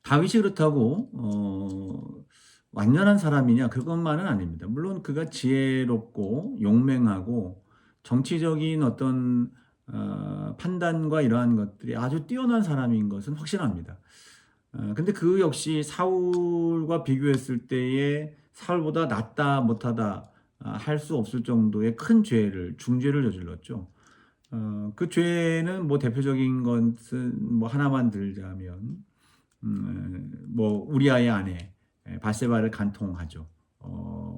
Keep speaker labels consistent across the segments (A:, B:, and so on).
A: 다윗이 그렇다고 완전한 사람이냐 그것만은 아닙니다. 물론 그가 지혜롭고 용맹하고 정치적인 어떤 판단과 이러한 것들이 아주 뛰어난 사람인 것은 확실합니다. 근데 그 역시 사울과 비교했을 때에 사울보다 낫다 못하다 할 수 없을 정도의 큰 죄를 중죄를 저질렀죠. 그 죄는 뭐 대표적인 것은 뭐 하나만 들자면 뭐 우리아의 아내 바세바를 간통하죠.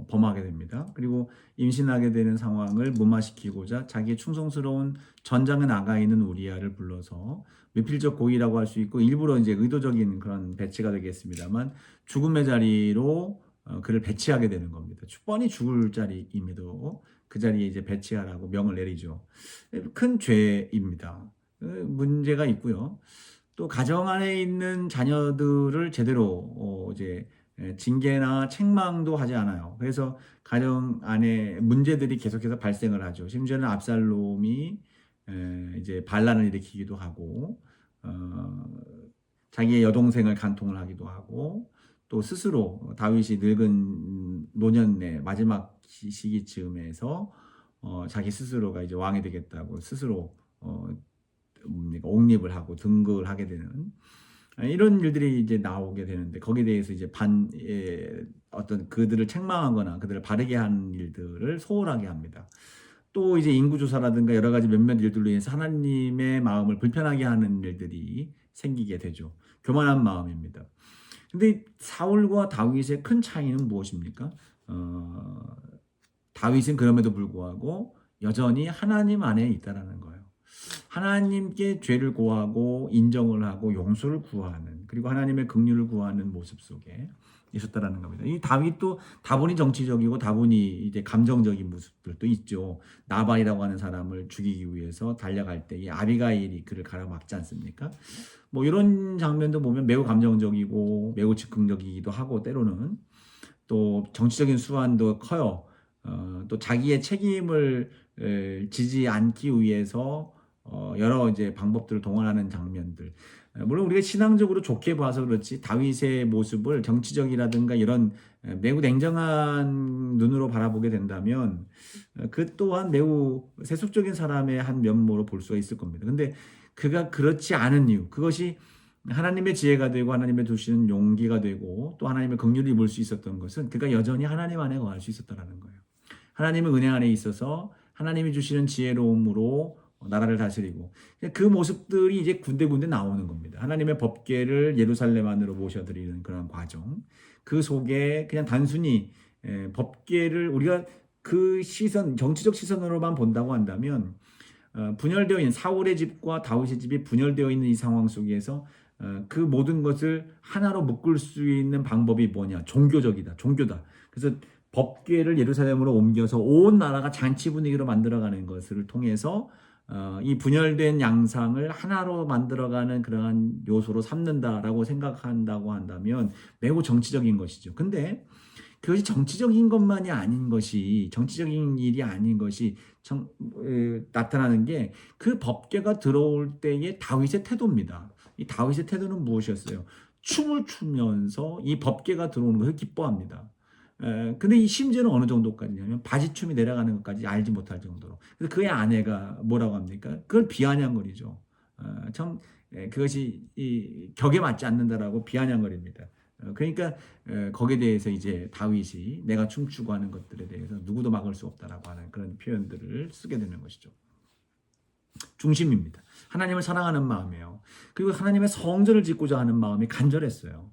A: 범하게 됩니다. 그리고 임신하게 되는 상황을 무마시키고자 자기의 충성스러운 전장에 나가 있는 우리아를 불러서 미필적 고의라고 할 수 있고 일부러 이제 의도적인 그런 배치가 되겠습니다만 죽음의 자리로 그를 배치하게 되는 겁니다. 뻔히 죽을 자리임에도 그 자리에 이제 배치하라고 명을 내리죠. 큰 죄입니다. 문제가 있고요. 또 가정 안에 있는 자녀들을 제대로 이제 징계나 책망도 하지 않아요. 그래서 가정 안에 문제들이 계속해서 발생을 하죠. 심지어는 압살롬이 이제 반란을 일으키기도 하고 어, 자기의 여동생을 간통을 하기도 하고 또 스스로 다윗이 늙은 노년의 마지막 시기쯤에서 자기 스스로가 이제 왕이 되겠다고 스스로 옹립을 하고 등극을 하게 되는 이런 일들이 이제 나오게 되는데 거기에 대해서 이제 어떤 그들을 책망하거나 그들을 바르게 하는 일들을 소홀하게 합니다. 또 이제 인구조사라든가 여러 가지 몇몇 일들로 인해서 하나님의 마음을 불편하게 하는 일들이 생기게 되죠. 교만한 마음입니다. 근데 사울과 다윗의 큰 차이는 무엇입니까? 다윗은 그럼에도 불구하고 여전히 하나님 안에 있다라는 거예요. 하나님께 죄를 고하고 인정을 하고 용서를 구하는 그리고 하나님의 긍휼을 구하는 모습 속에 있었다라는 겁니다. 이 다윗도 다분히 정치적이고 다분히 이제 감정적인 모습들도 있죠. 나발이라고 하는 사람을 죽이기 위해서 달려갈 때 이 아비가일이 그를 가로막지 않습니까? 뭐 이런 장면도 보면 매우 감정적이고 매우 즉흥적이기도 하고 때로는 또 정치적인 수완도 커요. 또 자기의 책임을 지지 않기 위해서 여러 이제 방법들을 동원하는 장면들. 물론 우리가 신앙적으로 좋게 봐서 그렇지 다윗의 모습을 정치적이라든가 이런 매우 냉정한 눈으로 바라보게 된다면 그 또한 매우 세속적인 사람의 한 면모로 볼 수가 있을 겁니다. 근데 그가 그렇지 않은 이유, 그것이 하나님의 지혜가 되고 하나님의 주시는 용기가 되고 또 하나님의 긍휼을 입을 수 있었던 것은 그가 여전히 하나님 안에 거할 수 있었다라는 거예요. 하나님의 은혜 안에 있어서 하나님이 주시는 지혜로움으로 나라를 다스리고 그 모습들이 이제 군데군데 나오는 겁니다. 하나님의 법궤를 예루살렘 안으로 모셔드리는 그런 과정. 그 속에 그냥 단순히 법궤를 우리가 그 시선, 정치적 시선으로만 본다고 한다면 분열되어 있는 사울의 집과 다윗의 집이 분열되어 있는 이 상황 속에서 그 모든 것을 하나로 묶을 수 있는 방법이 뭐냐? 종교적이다. 종교다. 그래서 법궤를 예루살렘으로 옮겨서 온 나라가 잔치 분위기로 만들어가는 것을 통해서 이 분열된 양상을 하나로 만들어가는 그러한 요소로 삼는다라고 생각한다고 한다면 매우 정치적인 것이죠. 근데 그것이 정치적인 것만이 아닌 것이 정치적인 일이 아닌 것이 나타나는 게 그 법궤가 들어올 때의 다윗의 태도입니다. 이 다윗의 태도는 무엇이었어요? 춤을 추면서 이 법궤가 들어오는 것을 기뻐합니다. 근데 이 심지어는 어느 정도까지냐면 바지춤이 내려가는 것까지 알지 못할 정도로. 그래서 그의 아내가 뭐라고 합니까? 그걸 비아냥거리죠. 참 그것이 이 격에 맞지 않는다라고 비아냥거립니다. 그러니까 거기에 대해서 이제 다윗이 내가 춤추고 하는 것들에 대해서 누구도 막을 수 없다라고 하는 그런 표현들을 쓰게 되는 것이죠. 중심입니다. 하나님을 사랑하는 마음이에요. 그리고 하나님의 성전을 짓고자 하는 마음이 간절했어요.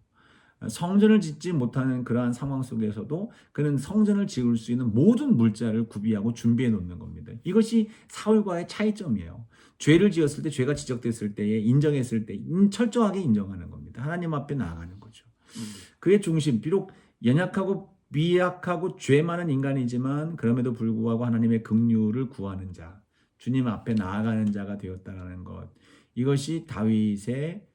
A: 성전을 짓지 못하는 그러한 상황 속에서도 그는 성전을 지을 수 있는 모든 물자를 구비하고 준비해 놓는 겁니다. 이것이 사울과의 차이점이에요. 죄를 지었을 때, 죄가 지적됐을 때에 인정했을 때 철저하게 인정하는 겁니다. 하나님 앞에 나아가는 거죠. 그의 중심, 비록 연약하고 미약하고 죄 많은 인간이지만 그럼에도 불구하고 하나님의 긍휼을 구하는 자, 주님 앞에 나아가는 자가 되었다는 것. 이것이 다윗의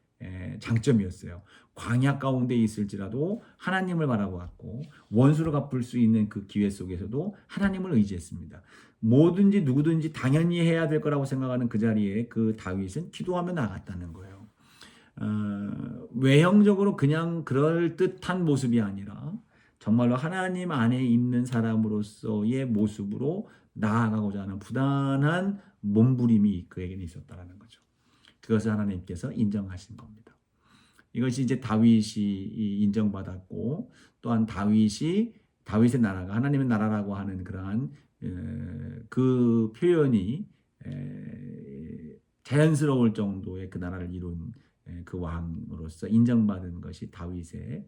A: 장점이었어요. 광야 가운데 있을지라도 하나님을 바라보았고 원수를 갚을 수 있는 그 기회 속에서도 하나님을 의지했습니다. 뭐든지 누구든지 당연히 해야 될 거라고 생각하는 그 자리에 그 다윗은 기도하며 나갔다는 거예요. 외형적으로 그냥 그럴듯한 모습이 아니라 정말로 하나님 안에 있는 사람으로서의 모습으로 나아가고자 하는 부단한 몸부림이 그에게는 있었다라는 거죠. 그것을 하나님께서 인정하신 겁니다. 이것이 이제 다윗이 인정받았고, 또한 다윗의 나라가 하나님의 나라라고 하는 그러한 그 표현이 자연스러울 정도의 그 나라를 이룬 그 왕으로서 인정받은 것이 다윗인데,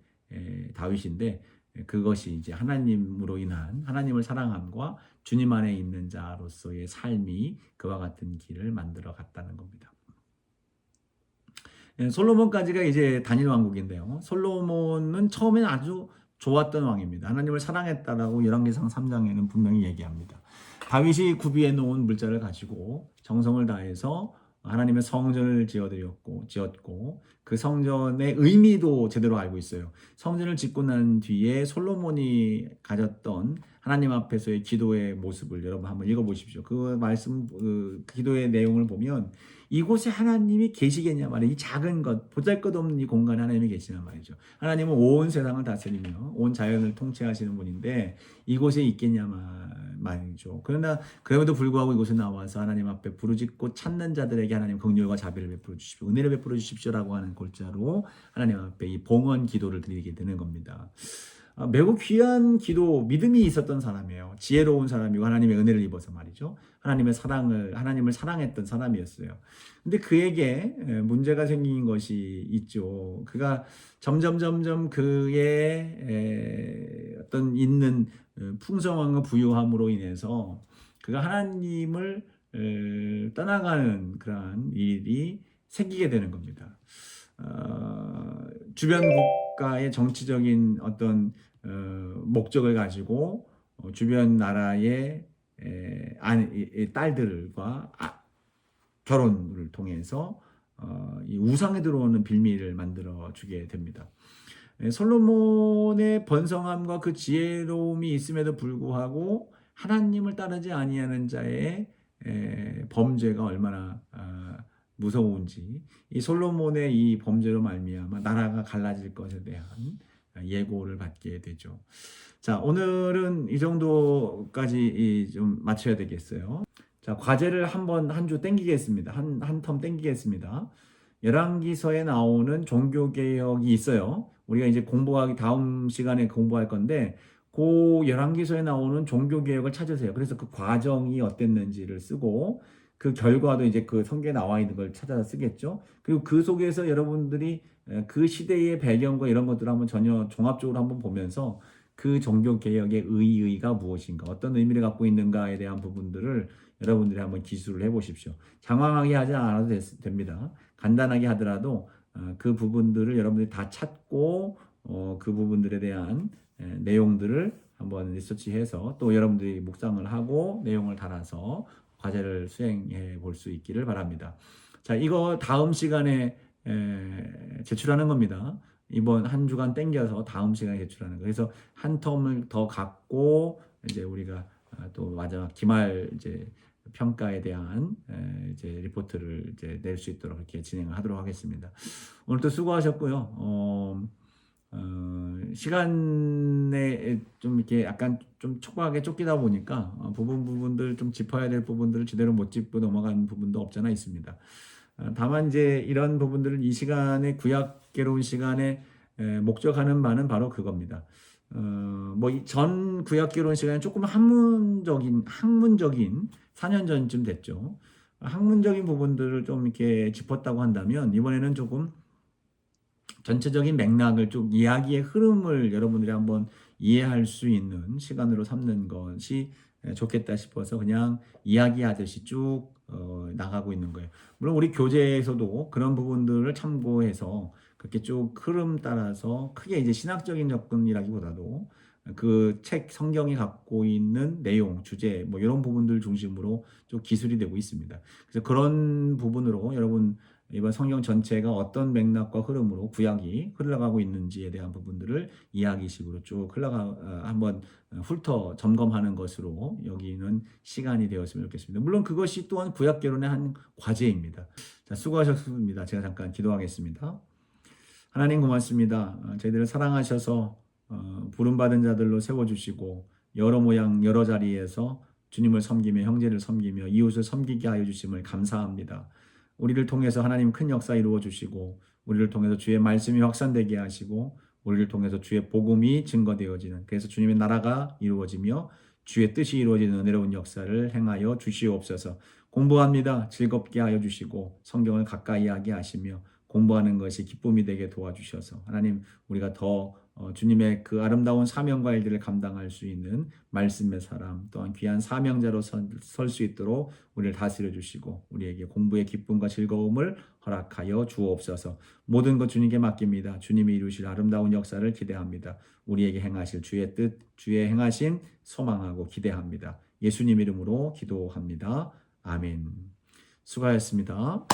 A: 그것이 이제 하나님으로 인한 하나님을 사랑함과 주님 안에 있는 자로서의 삶이 그와 같은 길을 만들어 갔다는 겁니다. 솔로몬까지가 이제 단일 왕국인데요. 솔로몬은 처음에는 아주 좋았던 왕입니다. 하나님을 사랑했다라고 열왕기상 3장에는 분명히 얘기합니다. 다윗이 구비해 놓은 물자를 가지고 정성을 다해서 하나님의 성전을 지었고 그 성전의 의미도 제대로 알고 있어요. 성전을 짓고 난 뒤에 솔로몬이 가졌던 하나님 앞에서의 기도의 모습을 여러분 한번 읽어보십시오. 그 말씀, 그 기도의 내용을 보면 이곳에 하나님이 계시겠냐 말이에요. 이 작은 것, 보잘것없는 이 공간에 하나님이 계시냐 말이죠. 하나님은 온 세상을 다스리며 온 자연을 통치하시는 분인데 이곳에 있겠냐 말이죠. 그러나 그럼에도 불구하고 이곳에 나와서 하나님 앞에 부르짖고 찾는 자들에게 하나님 긍휼과 자비를 베풀어 주십시오. 은혜를 베풀어 주십시오라고 하는 골자로 하나님 앞에 이 봉헌 기도를 드리게 되는 겁니다. 매우 귀한 기도, 믿음이 있었던 사람이에요. 지혜로운 사람이고 하나님의 은혜를 입어서 말이죠. 하나님을 사랑했던 사람이었어요. 근데 그에게 문제가 생긴 것이 있죠. 그가 점점 그의 어떤 있는 풍성함과 부유함으로 인해서 그가 하나님을 떠나가는 그러한 일이 생기게 되는 겁니다. 주변 국가의 정치적인 어떤 목적을 가지고 주변 나라의 딸들과 결혼을 통해서 이 우상에 들어오는 빌미를 만들어 주게 됩니다. 솔로몬의 번성함과 그 지혜로움이 있음에도 불구하고 하나님을 따르지 아니하는 자의 범죄가 얼마나 무서운지, 이 솔로몬의 이 범죄로 말미암아 나라가 갈라질 것에 대한 예고를 받게 되죠. 자, 오늘은 이 정도까지 좀 맞춰야 되겠어요. 자, 과제를 한 주 땡기겠습니다. 한 텀 땡기겠습니다. 열왕기서에 나오는 종교개혁이 있어요. 우리가 이제 다음 시간에 공부할 건데, 그 열왕기서에 나오는 종교개혁을 찾으세요. 그래서 그 과정이 어땠는지를 쓰고, 그 결과도 이제 그 성경에 나와 있는 걸 찾아서 쓰겠죠. 그리고 그 속에서 여러분들이 그 시대의 배경과 이런 것들을 한번 전혀 종합적으로 한번 보면서 그 종교개혁의 의의가 무엇인가, 어떤 의미를 갖고 있는가에 대한 부분들을 여러분들이 한번 기술을 해보십시오. 장황하게 하지 않아도 됩니다. 간단하게 하더라도 그 부분들을 여러분들이 다 찾고 그 부분들에 대한 내용들을 한번 리서치해서 또 여러분들이 묵상을 하고 내용을 달아서 과제를 수행해 볼 수 있기를 바랍니다. 자, 이거 다음 시간에 제출하는 겁니다. 이번 한 주간 땡겨서 다음 시간에 제출하는 거. 그래서 한 텀을 더 갖고 이제 우리가 또 마지막 기말 이제 평가에 대한 이제 리포트를 이제 낼 수 있도록 이렇게 진행을 하도록 하겠습니다. 오늘도 수고하셨고요. 시간에 좀 이렇게 약간 좀 촉박하게 쫓기다 보니까 부분들 좀 짚어야 될 부분들을 제대로 못 짚고 넘어간 부분도 없잖아 있습니다. 다만 이제 이런 부분들을 이 시간에 구약계로운 시간에 목적하는 바는 바로 그겁니다. 뭐 전 구약계로운 시간에 조금 학문적인 4년 전쯤 됐죠. 학문적인 부분들을 좀 이렇게 짚었다고 한다면 이번에는 조금 전체적인 맥락을 좀 이야기의 흐름을 여러분들이 한번 이해할 수 있는 시간으로 삼는 것이 좋겠다 싶어서 그냥 이야기하듯이 쭉 나가고 있는 거예요. 물론 우리 교재에서도 그런 부분들을 참고해서 그렇게 쭉 흐름 따라서 크게 이제 신학적인 접근이라기보다도 그 책 성경이 갖고 있는 내용, 주제 뭐 이런 부분들 중심으로 좀 기술이 되고 있습니다. 그래서 그런 부분으로 여러분 이번 성경 전체가 어떤 맥락과 흐름으로 구약이 흘러가고 있는지에 대한 부분들을 이야기식으로 쭉 한번 훑어 점검하는 것으로 여기는 시간이 되었으면 좋겠습니다. 물론 그것이 또한 구약개론의 한 과제입니다. 자, 수고하셨습니다. 제가 잠깐 기도하겠습니다. 하나님 고맙습니다. 저희들을 사랑하셔서 부름받은 자들로 세워주시고 여러 모양 여러 자리에서 주님을 섬기며 형제를 섬기며 이웃을 섬기게 하여 주심을 감사합니다. 우리를 통해서 하나님 큰 역사 이루어 주시고 우리를 통해서 주의 말씀이 확산되게 하시고 우리를 통해서 주의 복음이 증거되어지는, 그래서 주님의 나라가 이루어지며 주의 뜻이 이루어지는 은혜로운 역사를 행하여 주시옵소서. 공부합니다. 즐겁게 하여 주시고 성경을 가까이 하게 하시며 공부하는 것이 기쁨이 되게 도와주셔서 하나님, 우리가 더 주님의 그 아름다운 사명과 일들을 감당할 수 있는 말씀의 사람, 또한 귀한 사명자로 설 수 있도록 우리를 다스려 주시고 우리에게 공부의 기쁨과 즐거움을 허락하여 주옵소서. 모든 것 주님께 맡깁니다. 주님이 이루실 아름다운 역사를 기대합니다. 우리에게 행하실 주의 뜻, 주의 행하심 소망하고 기대합니다. 예수님 이름으로 기도합니다. 아멘. 수고하셨습니다.